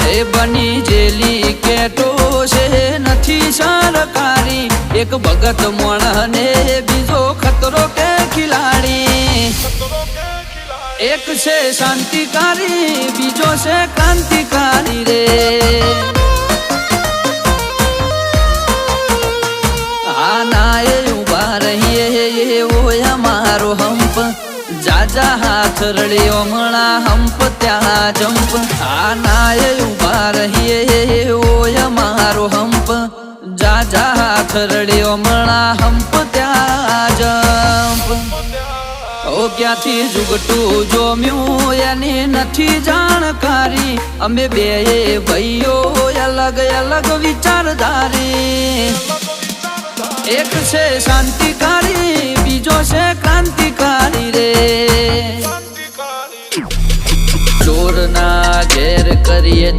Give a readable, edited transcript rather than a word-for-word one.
એ બની જેલી કેટો છે નથી સરકારી એક ભગત મોણને બીજો ખતરો કે ખિલાડી એક છે શાંતિકારી બીજો છે ક્રાંતિકારી રે આના એ ઉભા રહીએ એવો અમારો હંપ જાજા હાથ રળ્યો મણા હંપ ત્યાં જંપ આના એ ઉભા રહીએ એવો અમારો હંપ જાજા હાથ રળ્યો મણા હંપ ત્યાં જંપ ઓ ક્યાંથી જુગટું જોમ્યું એની નથી જાણકારી અમે બે ભાઈઓ અલગ અલગ વિચારધારી એક છે શાંતિકારી બીજો છે ક્રાંતિકારી રે ચોરના ઘેર કરીએ